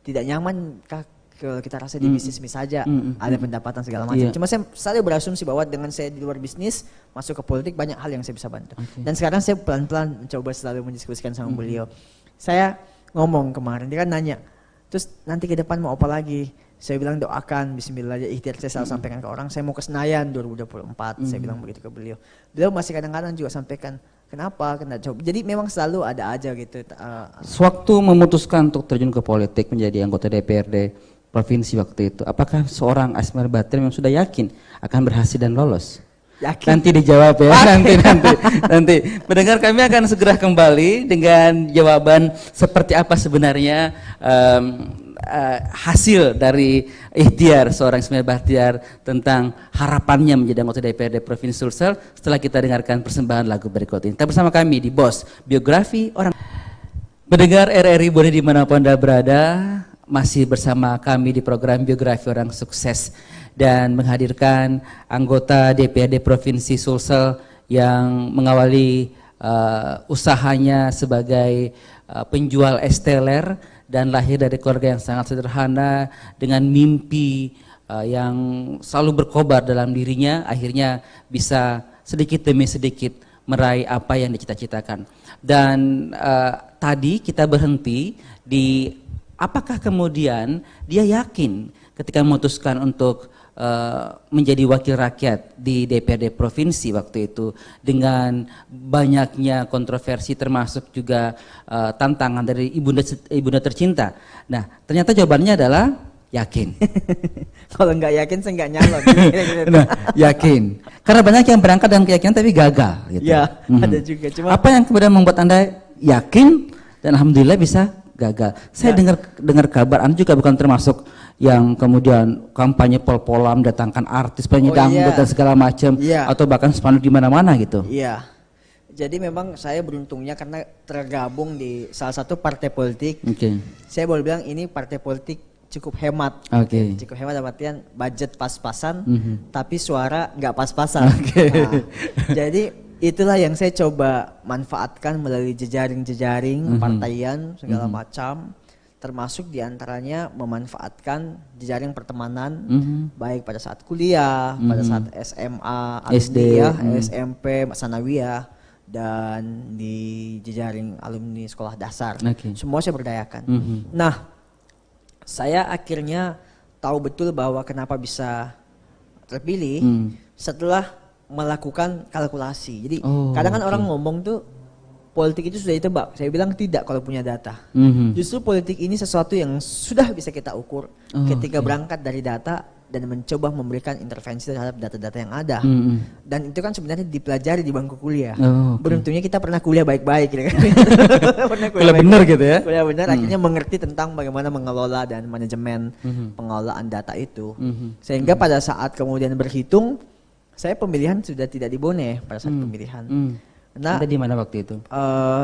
tidak nyaman kah kalau kita rasa di bisnis saja ada pendapatan segala macam. Cuma saya selalu berasumsi bahwa dengan saya di luar bisnis masuk ke politik banyak hal yang saya bisa bantu. Dan sekarang saya pelan-pelan mencoba selalu mendiskusikan sama beliau. Saya ngomong kemarin dia kan nanya, terus nanti ke depan mau apa lagi? Saya bilang doakan, bismillah, ikhtiar saya selalu sampaikan ke orang. Saya mau ke Senayan 2024, saya bilang begitu ke beliau. Beliau masih kadang-kadang juga sampaikan, kenapa? Jadi memang selalu ada aja gitu. Sewaktu memutuskan untuk terjun ke politik menjadi anggota DPRD provinsi waktu itu, apakah seorang Ismail Bahtiar memang sudah yakin akan berhasil dan lolos? Yakin. Nanti dijawab ya, nanti. Pendengar kami akan segera kembali dengan jawaban seperti apa sebenarnya hasil dari ikhtiar seorang Ismail Bahtiar tentang harapannya menjadi anggota DPRD Provinsi Sulsel setelah kita dengarkan persembahan lagu berikut ini. Tetap bersama kami di BOS Biografi Orang. Mendengar RRI Bone dimanapun Anda berada, masih bersama kami di program Biografi Orang Sukses dan menghadirkan anggota DPRD Provinsi Sulsel yang mengawali usahanya sebagai penjual es teler dan lahir dari keluarga yang sangat sederhana dengan mimpi yang selalu berkobar dalam dirinya, akhirnya bisa sedikit demi sedikit meraih apa yang dicita-citakan. Dan tadi kita berhenti di apakah kemudian dia yakin ketika memutuskan untuk menjadi wakil rakyat di DPRD provinsi waktu itu dengan banyaknya kontroversi termasuk juga tantangan dari ibunda tercinta. Nah, ternyata jawabannya adalah yakin. Kalau nggak yakin saya nggak nyalon. Nah, yakin. Karena banyak yang berangkat dengan keyakinan tapi gagal. Gitu. Ya, ada juga. Cuma apa yang kemudian membuat Anda yakin dan alhamdulillah bisa gagal? Saya dengar kabar Anda juga bukan termasuk yang kemudian kampanye pol-polam, datangkan artis, penyanyi dangdut dan segala macam, atau bahkan spanduk di mana-mana gitu. Iya. Jadi memang saya beruntungnya karena tergabung di salah satu partai politik. Saya boleh bilang ini partai politik cukup hemat. Cukup hemat dalam artian budget pas-pasan, tapi suara nggak pas-pasan. Nah, jadi itulah yang saya coba manfaatkan melalui jejaring-jejaring partaian segala macam, termasuk diantaranya memanfaatkan jejaring pertemanan baik pada saat kuliah, pada saat SMA, SD, SMP, sanawiyah, dan di jejaring alumni sekolah dasar. Semua saya berdayakan. Nah, saya akhirnya tahu betul bahwa kenapa bisa terpilih setelah melakukan kalkulasi. Jadi kadang kan orang ngomong tuh politik itu sudah ditebak. Saya bilang tidak kalau punya data. Justru politik ini sesuatu yang sudah bisa kita ukur ketika berangkat dari data dan mencoba memberikan intervensi terhadap data-data yang ada. Dan itu kan sebenarnya dipelajari di bangku kuliah. Beruntungnya kita pernah kuliah baik-baik gitu kan. Kuliah benar gitu ya. Kuliah benar akhirnya mengerti tentang bagaimana mengelola dan manajemen pengelolaan data itu. Sehingga pada saat kemudian berhitung, saya pemilihan sudah tidak di Bone pada saat pemilihan. Nah, Anda di mana waktu itu?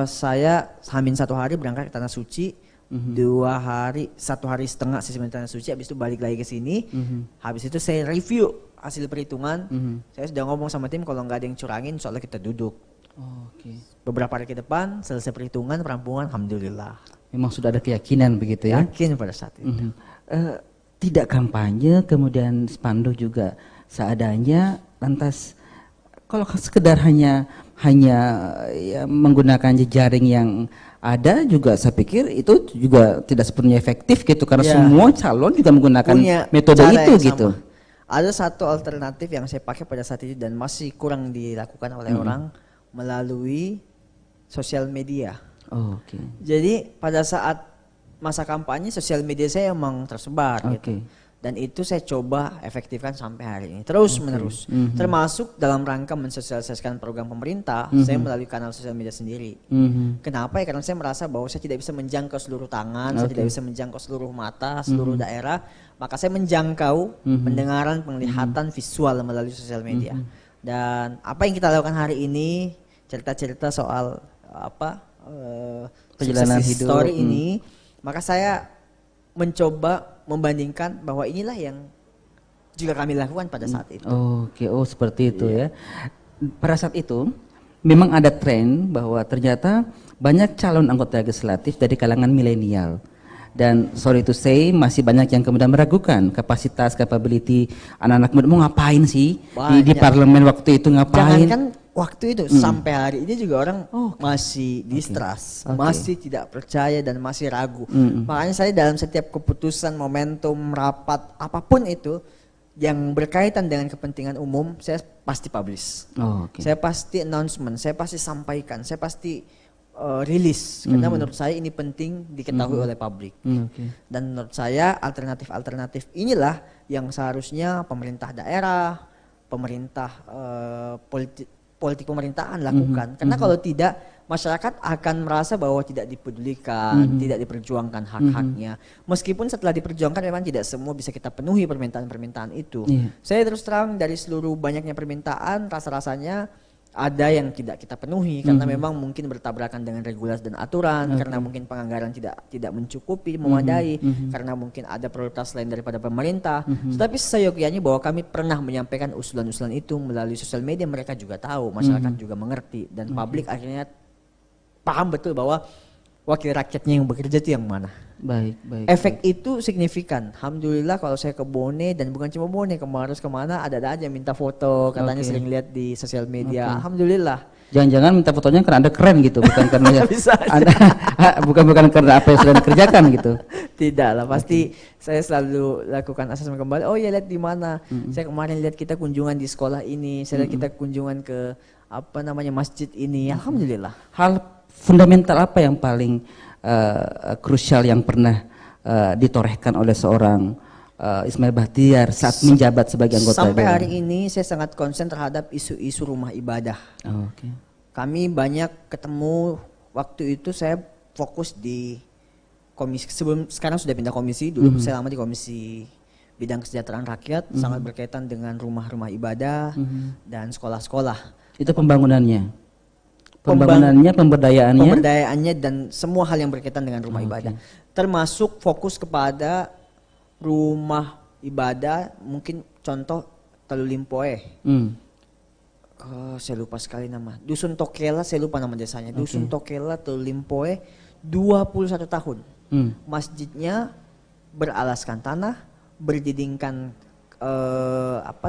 Saya Hamin 1 hari berangkat ke Tanah Suci, 2 hari, 1 hari setengah sesi di Tanah Suci, habis itu balik lagi ke sini. Habis itu saya review hasil perhitungan. Saya sudah ngomong sama tim kalau nggak ada yang curangin, soalnya kita duduk. Beberapa hari ke depan selesai perhitungan, perampungan, alhamdulillah. Memang sudah ada keyakinan begitu ya? Yakin pada saat itu. Tidak kampanye, kemudian spanduk juga seadanya, lantas kalau sekedar hanya ya, menggunakan jejaring yang ada juga saya pikir itu juga tidak sepenuhnya efektif gitu karena semua calon juga menggunakan metode itu gitu. Ada satu alternatif yang saya pakai pada saat itu dan masih kurang dilakukan oleh orang melalui sosial media. Jadi pada saat masa kampanye sosial media saya emang tersebar gitu. Dan itu saya coba efektifkan sampai hari ini terus menerus, termasuk dalam rangka mensosialisasikan program pemerintah. Saya melalui kanal sosial media sendiri. Kenapa ya? Karena saya merasa bahwa saya tidak bisa menjangkau seluruh tangan, saya tidak bisa menjangkau seluruh mata, seluruh daerah, maka saya menjangkau pendengaran, penglihatan, visual melalui sosial media. Dan apa yang kita lakukan hari ini, cerita-cerita soal perjalanan hidup story ini, maka saya mencoba membandingkan bahwa inilah yang juga kami lakukan pada saat itu. Seperti itu ya. Pada saat itu memang ada tren bahwa ternyata banyak calon anggota legislatif dari kalangan milenial. Dan sorry to say masih banyak yang kemudian meragukan kapasitas, capability anak-anak muda mau ngapain sih di parlemen waktu itu ngapain. Jangankan waktu itu sampai hari ini juga orang masih distrust, masih tidak percaya dan masih ragu. Makanya saya dalam setiap keputusan, momentum, rapat, apapun itu yang berkaitan dengan kepentingan umum, saya pasti publish. Saya pasti announcement, saya pasti sampaikan, saya pasti rilis. Karena menurut saya ini penting diketahui oleh publik. Dan menurut saya alternatif-alternatif inilah yang seharusnya pemerintah daerah, pemerintah politik pemerintahan lakukan. Karena kalau tidak, masyarakat akan merasa bahwa tidak dipedulikan, tidak diperjuangkan hak-haknya. Meskipun setelah diperjuangkan memang tidak semua bisa kita penuhi permintaan-permintaan itu. Saya terus terang dari seluruh banyaknya permintaan, rasa-rasanya ada yang tidak kita penuhi karena memang mungkin bertabrakan dengan regulasi dan aturan, karena mungkin penganggaran tidak mencukupi, memadai, karena mungkin ada prioritas lain daripada pemerintah. Tetapi seyogyanya bahwa kami pernah menyampaikan usulan-usulan itu melalui sosial media, mereka juga tahu, masyarakat juga mengerti, dan publik akhirnya paham betul bahwa wakil rakyatnya yang bekerja itu yang mana. Baik. Efek itu signifikan. Alhamdulillah kalau saya ke Bone, dan bukan cuma Bone, kemana ada aja minta foto, katanya sering lihat di sosial media. Alhamdulillah. Jangan-jangan minta fotonya karena Anda keren gitu, bukan karena Bisa Anda, bukan karena apa yang sudah dikerjakan gitu. Tidak lah, pasti saya selalu lakukan asesmen kembali. Oh ya, lihat di mana. Saya kemarin lihat kita kunjungan di sekolah ini, saya lihat kita kunjungan ke masjid ini. Alhamdulillah. Hal fundamental apa yang paling krusial yang pernah ditorehkan oleh seorang Ismail Bahtiar saat menjabat sebagai anggota Sampai dewan? hari ini saya sangat konsen terhadap isu-isu rumah ibadah. Kami banyak ketemu, waktu itu saya fokus di komisi, sekarang sudah pindah komisi, dulu saya lama di komisi bidang kesejahteraan rakyat, sangat berkaitan dengan rumah-rumah ibadah dan sekolah-sekolah. Itu pembangunannya? Pemberdayaannya dan semua hal yang berkaitan dengan rumah ibadah. Termasuk fokus kepada rumah ibadah, mungkin contoh Telu Limpoe. Saya lupa sekali nama. Dusun Tokela, saya lupa nama desanya. Dusun Tokela, Telu Limpoe, 21 tahun. Masjidnya beralaskan tanah, berdindingkan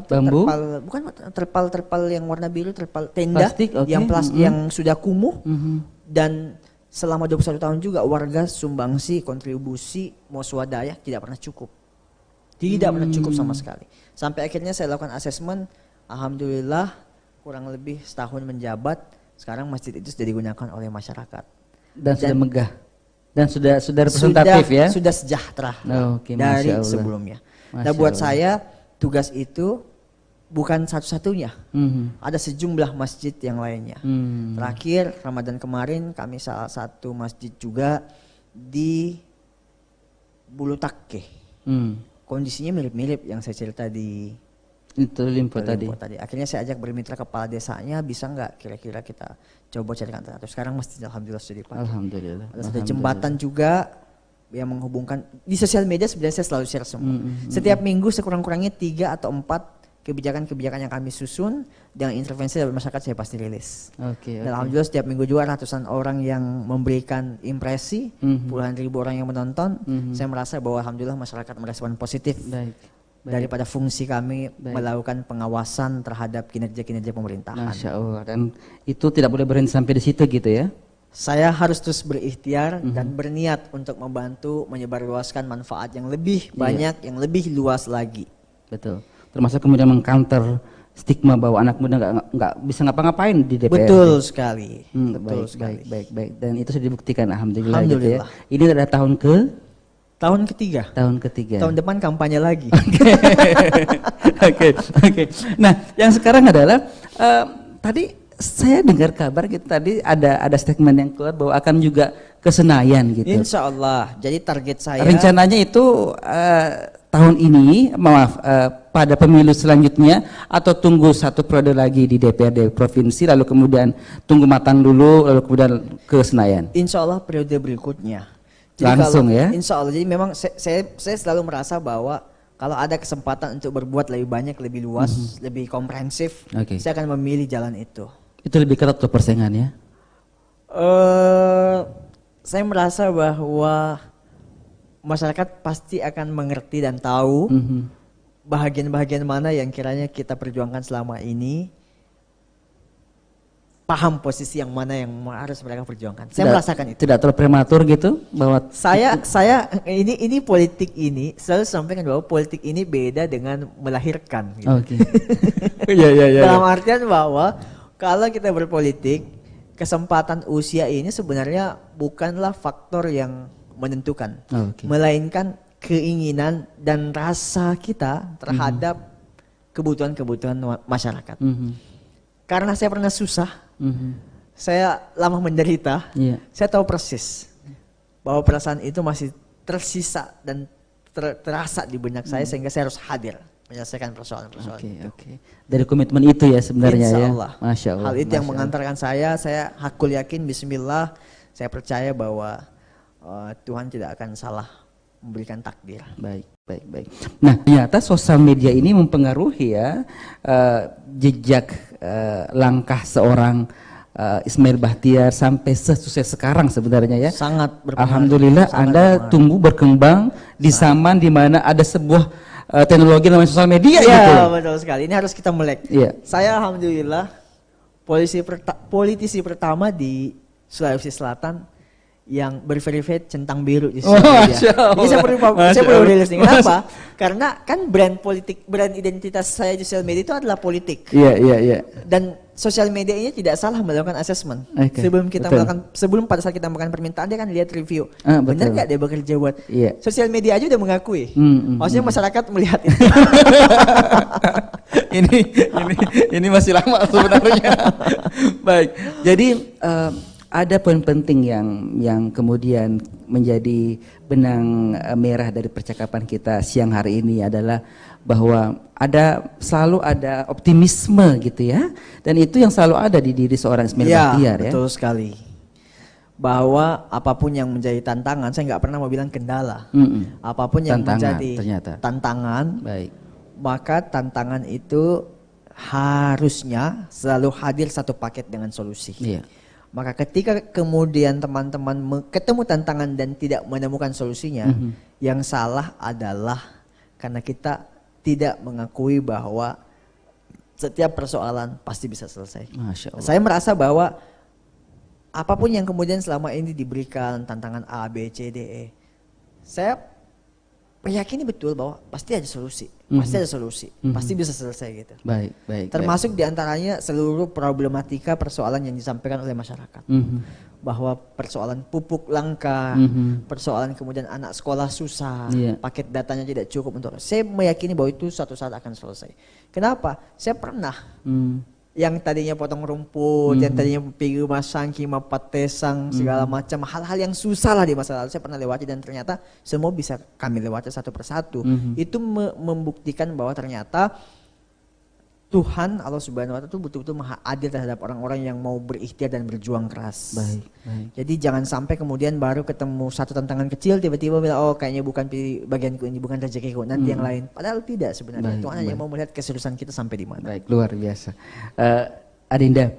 bambu? terpal yang warna biru, terpal tenda plastik, yang sudah kumuh, dan selama 21 tahun juga warga sumbangsi, kontribusi, mau swadaya tidak pernah cukup sama sekali. Sampai akhirnya saya lakukan asesmen, alhamdulillah kurang lebih setahun menjabat, sekarang masjid itu sudah digunakan oleh masyarakat dan sudah megah dan sudah representatif, sudah sejahtera dari sebelumnya. Nah, buat saya tugas itu bukan satu-satunya. Ada sejumlah masjid yang lainnya. Terakhir Ramadan kemarin kami salah satu masjid juga di Bulu Takke. Kondisinya mirip-mirip yang saya cerita di Limpo tadi. Akhirnya saya ajak bermitra kepala desanya, bisa nggak kira-kira kita coba carikan alternatif. Sekarang masjid alhamdulillah sudah dipakai. Alhamdulillah. Ada jembatan juga yang menghubungkan. Di sosial media sebenarnya saya selalu share semua. Setiap minggu sekurang-kurangnya 3 atau 4 kebijakan-kebijakan yang kami susun dengan intervensi dari masyarakat saya pasti rilis. Dan alhamdulillah setiap minggu juga ratusan orang yang memberikan impresi, puluhan ribu orang yang menonton. Saya merasa bahwa alhamdulillah masyarakat merespon positif daripada fungsi kami melakukan pengawasan terhadap kinerja-kinerja pemerintahan. Masya Allah. Dan itu tidak boleh berhenti sampai di situ gitu ya? Saya harus terus berikhtiar dan berniat untuk membantu menyebarluaskan manfaat yang lebih banyak, yang lebih luas lagi. Betul. Termasuk kemudian mengcounter stigma bahwa anak muda nggak bisa ngapa-ngapain di DPR. Betul sekali. Betul sekali. Baik. Dan itu sudah dibuktikan alhamdulillah. Gitu ya. Ini adalah tahun ketiga. Tahun depan kampanye lagi. Oke. Nah, yang sekarang adalah tadi saya dengar kabar gitu, tadi ada statement yang keluar bahwa akan juga ke Senayan gitu. Insya Allah. Jadi target saya. Rencananya itu tahun ini, pada pemilu selanjutnya atau tunggu satu periode lagi di DPRD provinsi lalu kemudian tunggu matang dulu lalu kemudian ke Senayan. Insya Allah periode berikutnya. Jadi langsung ya? Insya Allah. Jadi memang saya selalu merasa bahwa kalau ada kesempatan untuk berbuat lebih banyak, lebih luas, lebih komprehensif, saya akan memilih jalan itu. Itu lebih ketat tuh persaingannya? Saya merasa bahwa masyarakat pasti akan mengerti dan tahu bahagian-bahagian mana yang kiranya kita perjuangkan selama ini, paham posisi yang mana yang harus mereka perjuangkan. Saya merasakan itu. Tidak terlalu prematur gitu bahwa saya ini politik ini selalu sampaikan bahwa politik ini beda dengan melahirkan. Gitu. Dalam artian bahwa kalau kita berpolitik, kesempatan usia ini sebenarnya bukanlah faktor yang menentukan, melainkan keinginan dan rasa kita terhadap kebutuhan-kebutuhan masyarakat. Karena saya pernah susah, saya lama menderita, saya tahu persis bahwa perasaan itu masih tersisa dan terasa di benak saya sehingga saya harus hadir menyelesaikan persoalan-persoalan itu. Dari komitmen itu ya sebenarnya. Insya Allah. Ya. Masya Allah. Hal itu yang mengantarkan saya hakul yakin, bismillah, saya percaya bahwa Tuhan tidak akan salah memberikan takdir. Baik. Nah, ternyata sosial media ini mempengaruhi ya jejak langkah seorang Ismail Bahtiar sampai sesukses sekarang sebenarnya ya. Sangat berpengaruh. Alhamdulillah Anda tumbuh berkembang di zaman di mana ada sebuah teknologi namanya sosial media gitu. Iya, betul sekali. Ini harus kita melek. Iya. Saya alhamdulillah politisi pertama di Sulawesi Selatan yang berverified centang biru di sosial media. Jadi saya perlu rilis nih. Kenapa? Karena kan brand identitas saya di sosial media itu adalah politik. Iya. Dan sosial media ini tidak salah melakukan assessment. Okay, Sebelum pada saat kita melakukan permintaan dia kan lihat review. Betul. Benar nggak dia bekerja buat? Iya. Sosial media aja udah mengakui. Maksudnya masyarakat melihat itu. ini masih lama sebenarnya. Baik. Jadi ada poin penting yang kemudian menjadi benang merah dari percakapan kita siang hari ini adalah bahwa selalu ada optimisme gitu ya, dan itu yang selalu ada di diri seorang Ismail Bahtiar ya. Betul sekali. Bahwa apapun yang menjadi tantangan, saya nggak pernah mau bilang kendala. Apapun yang menjadi tantangan, baik, maka tantangan itu harusnya selalu hadir satu paket dengan solusi. Iya. Maka ketika kemudian teman-teman ketemu tantangan dan tidak menemukan solusinya, yang salah adalah karena kita tidak mengakui bahwa setiap persoalan pasti bisa selesai. Masya Allah. Saya merasa bahwa apapun yang kemudian selama ini diberikan tantangan A, B, C, D, E, saya meyakini betul bahwa pasti ada solusi, pasti bisa selesai gitu. Baik. Termasuk diantaranya seluruh problematika persoalan yang disampaikan oleh masyarakat, bahwa persoalan pupuk langka, persoalan kemudian anak sekolah susah, paket datanya tidak cukup untuk. Saya meyakini bahwa itu suatu saat akan selesai. Kenapa? Saya pernah yang tadinya potong rumput, yang tadinya pergi masang, kima patesang, segala macam hal-hal yang susah lah di masa lalu saya pernah lewati, dan ternyata semua bisa kami lewati satu persatu. Itu membuktikan bahwa ternyata Tuhan Allah Subhanahu wa Ta'ala itu betul-betul maha adil terhadap orang-orang yang mau berikhtiar dan berjuang keras. Baik. Jadi jangan sampai kemudian baru ketemu satu tantangan kecil tiba-tiba bilang oh kayaknya bukan bagianku ini, bukan rezekiku, nanti yang lain. Padahal tidak sebenarnya. Tuhan hanya mau melihat keseriusan kita sampai di mana. Baik, luar biasa. Adinda,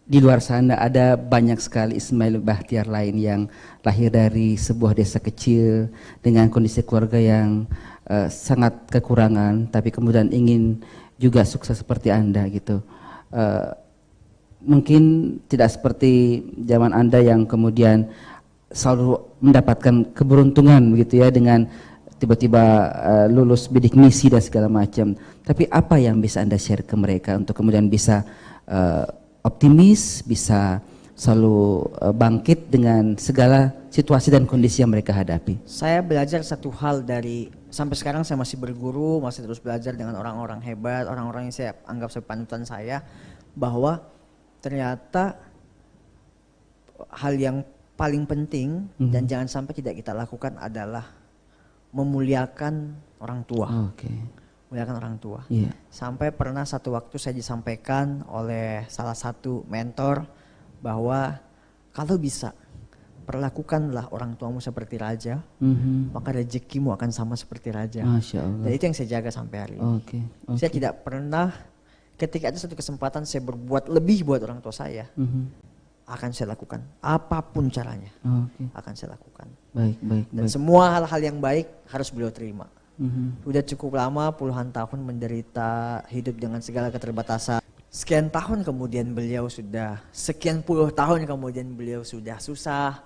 di luar sana ada banyak sekali Ismail Bahtiar lain yang lahir dari sebuah desa kecil dengan kondisi keluarga yang sangat kekurangan, tapi kemudian ingin juga sukses seperti Anda gitu. Mungkin tidak seperti zaman Anda yang kemudian selalu mendapatkan keberuntungan begitu ya, dengan tiba-tiba lulus bidik misi dan segala macam. Tapi apa yang bisa Anda share ke mereka untuk kemudian bisa optimis, bisa selalu bangkit dengan segala situasi dan kondisi yang mereka hadapi? Saya belajar satu hal sampai sekarang saya masih berguru, masih terus belajar dengan orang-orang hebat, orang-orang yang saya anggap sebagai panutan saya, bahwa ternyata hal yang paling penting dan jangan sampai tidak kita lakukan adalah memuliakan orang tua. Memuliakan orang tua. Sampai pernah satu waktu saya disampaikan oleh salah satu mentor bahwa kalau bisa perlakukanlah orang tuamu seperti raja, maka rezekimu akan sama seperti raja. Masya Allah. Dan itu yang saya jaga sampai hari ini. Saya tidak pernah, ketika ada satu kesempatan saya berbuat lebih buat orang tua saya, akan saya lakukan. Apapun caranya, akan saya lakukan. Dan semua hal-hal yang baik harus beliau terima. Sudah cukup lama, puluhan tahun menderita, hidup dengan segala keterbatasan. Sekian tahun kemudian beliau sudah, sekian puluh tahun kemudian beliau sudah susah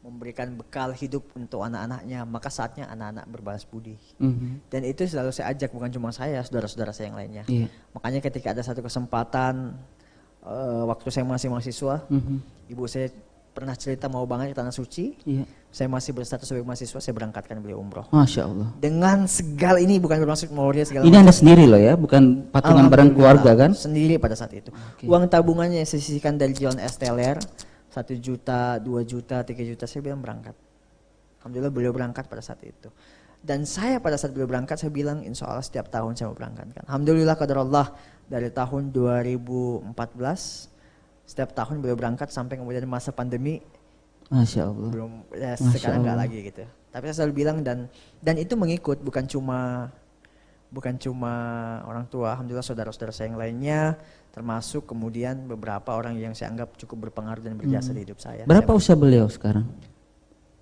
memberikan bekal hidup untuk anak-anaknya, maka saatnya anak-anak berbalas budi. Dan itu selalu saya ajak, bukan cuma saya, saudara-saudara saya yang lainnya. Makanya ketika ada satu kesempatan, waktu saya masih mahasiswa, ibu saya pernah cerita mau banget ke Tanah Suci, saya masih berstatus sebagai mahasiswa, saya berangkatkan beliau umroh. Masya Allah. Dengan segala ini, bukan bermaksud mau dia segala ini macam. Anda sendiri loh ya, bukan patungan bareng keluarga kan? Sendiri pada saat itu. Uang tabungannya saya sisihkan dari Jalan Esteller, 1 juta, 2 juta, 3 juta, saya bilang berangkat. Alhamdulillah beliau berangkat pada saat itu. Dan saya pada saat beliau berangkat, saya bilang insya Allah setiap tahun saya mau berangkatkan. Alhamdulillah qadarullah dari tahun 2014, setiap tahun beliau berangkat sampai kemudian masa pandemi. Masya Allah. Belum, ya sekarang nggak lagi gitu. Tapi saya selalu bilang dan itu mengikut bukan cuma bukan cuma orang tua, alhamdulillah saudara-saudara saya yang lainnya, termasuk kemudian beberapa orang yang saya anggap cukup berpengaruh dan berjasa di hidup saya. Berapa usia beliau sekarang?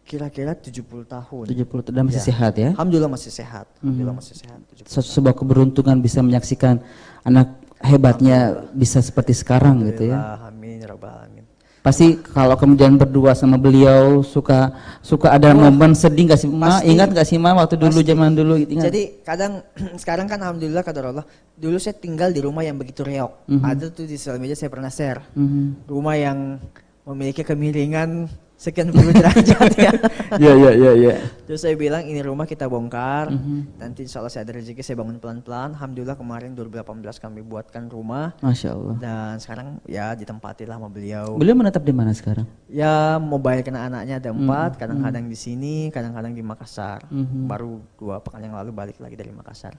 Kira-kira 70 tahun. 70 dan masih sehat ya? Alhamdulillah masih sehat. Alhamdulillah masih sehat. Sebuah keberuntungan bisa menyaksikan anak hebatnya bisa seperti sekarang gitu ya. Amin ya rabbal alamin. Pasti kalau kemudian berdua sama beliau suka ada momen sedih nggak sih Ma? Ingat nggak sih Ma waktu dulu zaman dulu gitu? Jadi kadang sekarang kan alhamdulillah qadarullah. Dulu saya tinggal di rumah yang begitu reok. Ada tuh di sosial media saya pernah share. Rumah yang memiliki kemiringan sekian puluh derajat ya. Iya. Terus saya bilang ini rumah kita bongkar. Nanti insya Allah saya ada rezeki saya bangun pelan-pelan. Alhamdulillah kemarin 2018 kami buatkan rumah. Masya Allah. Dan sekarang ya ditempatilah sama beliau. Beliau menetap di mana sekarang? Ya mobile kena anaknya ada 4, kadang-kadang di sini, kadang-kadang di Makassar. Baru 2 pekan yang lalu balik lagi dari Makassar.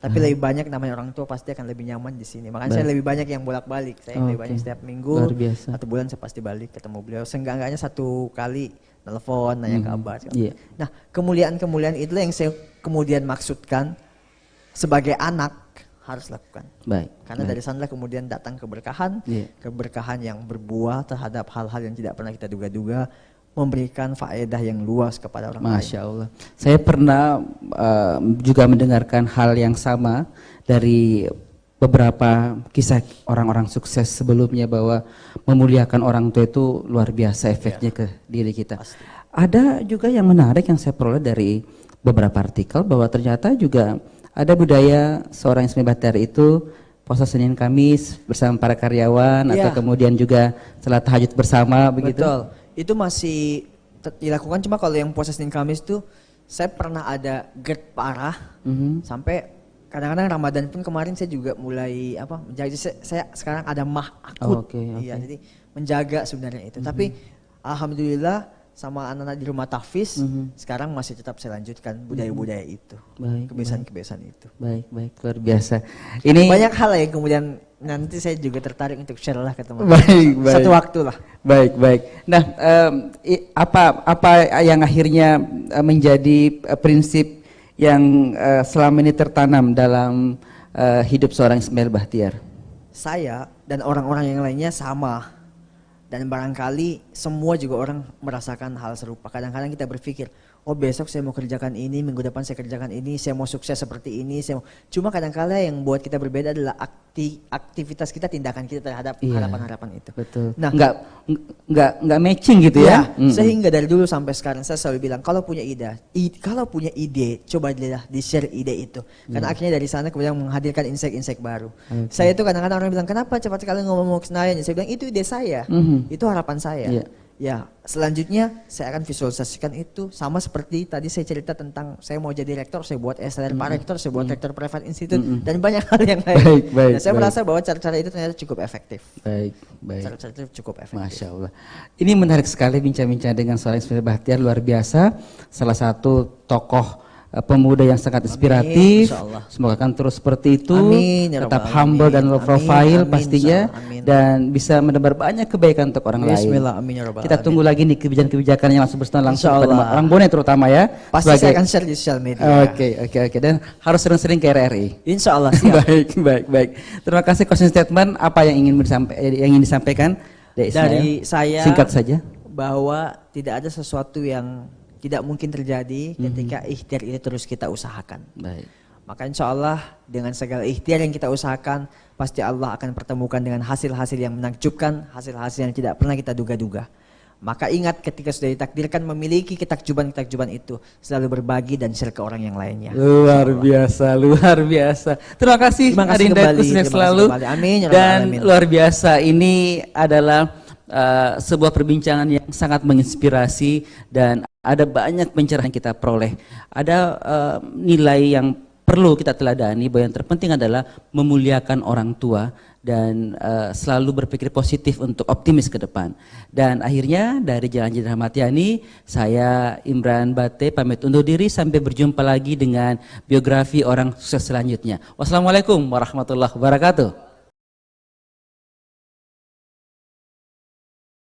Tapi lebih banyak namanya orang tua pasti akan lebih nyaman di sini. Makanya saya lebih banyak yang bolak-balik. Saya lebih banyak setiap minggu, 1 bulan saya pasti balik ketemu beliau. Seenggak-enggaknya 1 kali telepon, nanya kabar. Nah kemuliaan-kemuliaan itulah yang saya kemudian maksudkan sebagai anak harus lakukan. Karena dari sanalah kemudian datang keberkahan, keberkahan yang berbuah terhadap hal-hal yang tidak pernah kita duga-duga, memberikan faedah yang luas kepada orang lain. Masya Allah. Saya pernah juga mendengarkan hal yang sama dari beberapa kisah orang-orang sukses sebelumnya bahwa memuliakan orang tua itu luar biasa efeknya ke diri kita. Pasti. Ada juga yang menarik yang saya peroleh dari beberapa artikel bahwa ternyata juga ada budaya seorang Ismail Bahtiar itu puasa Senin Kamis bersama para karyawan atau kemudian juga salat tahajud bersama begitu. Betul. Itu masih dilakukan, cuma kalau yang puasa Senin Kamis tuh saya pernah ada GERD parah sampai kadang-kadang Ramadan pun kemarin saya juga mulai menjaga, saya sekarang ada mah akut. Iya, jadi menjaga sebenarnya itu. Tapi alhamdulillah sama anak-anak di rumah tahfiz sekarang masih tetap saya lanjutkan budaya-budaya itu. Kebiasaan-kebiasaan itu. Baik, luar biasa. Ini banyak hal yang kemudian nanti saya juga tertarik untuk share lah ke teman-teman. Baik. Satu waktu lah. Baik. Nah, apa yang akhirnya menjadi prinsip yang selama ini tertanam dalam hidup seorang Ismail Bahtiar? Saya dan orang-orang yang lainnya sama. Dan barangkali semua juga orang merasakan hal serupa. Kadang-kadang kita berpikir, oh besok saya mau kerjakan ini, minggu depan saya kerjakan ini, saya mau sukses seperti ini. Cuma kadang-kadang yang buat kita berbeda adalah aktivitas kita, tindakan kita terhadap harapan-harapan itu. Betul. Nah, nggak matching gitu ya. Sehingga dari dulu sampai sekarang saya selalu bilang, kalau punya ide, coba di-share ide itu. Karena akhirnya dari sana kemudian menghadirkan insight-insight baru. Saya itu kadang-kadang orang bilang, kenapa cepat sekali ngomong ke Senayan? Saya bilang, itu ide saya. Itu harapan saya. Ya, selanjutnya saya akan visualisasikan itu sama seperti tadi saya cerita tentang saya mau jadi rektor, saya buat SLR Pak Rektor, saya buat rektor private institute dan banyak hal yang lain. Saya merasa bahwa cara-cara itu ternyata cukup efektif. Baik. Cara-cara itu cukup efektif. Masya Allah. Ini menarik sekali bincang-bincang dengan seorang Ismail Bahtiar, luar biasa. Salah satu tokoh pemuda yang sangat inspiratif. Semoga akan terus seperti itu. Tetap humble dan low profile pastinya. Dan bisa menebar banyak kebaikan untuk orang lain. Kita tunggu lagi nih kebijakan-kebijakan yang langsung bersentuhan langsung kepada orang Bone terutama ya. Pasti saya akan share di sosial media. Oke. Dan harus sering-sering ke RRI. Insya Allah siap. Baik. Terima kasih closing statement. Apa yang ingin disampaikan dari saya? Singkat saja. Bahwa tidak ada sesuatu yang tidak mungkin terjadi ketika ikhtiar itu terus kita usahakan. Baik. Maka insya Allah dengan segala ikhtiar yang kita usahakan, pasti Allah akan pertemukan dengan hasil-hasil yang menakjubkan, hasil-hasil yang tidak pernah kita duga-duga. Maka ingat ketika sudah ditakdirkan memiliki ketakjuban-ketakjuban itu, selalu berbagi dan share ke orang yang lainnya. Luar biasa. Terima kasih Adinda Kusnek selalu. Amin. Dan luar biasa, ini adalah sebuah perbincangan yang sangat menginspirasi dan ada banyak pencerahan kita peroleh. Ada nilai yang perlu kita teladani bahwa yang terpenting adalah memuliakan orang tua dan selalu berpikir positif untuk optimis ke depan. Dan akhirnya dari Jalan Jenderal Ahmad Yani, saya Imran Bate pamit undur diri sampai berjumpa lagi dengan biografi orang sukses selanjutnya. Wassalamualaikum warahmatullahi wabarakatuh.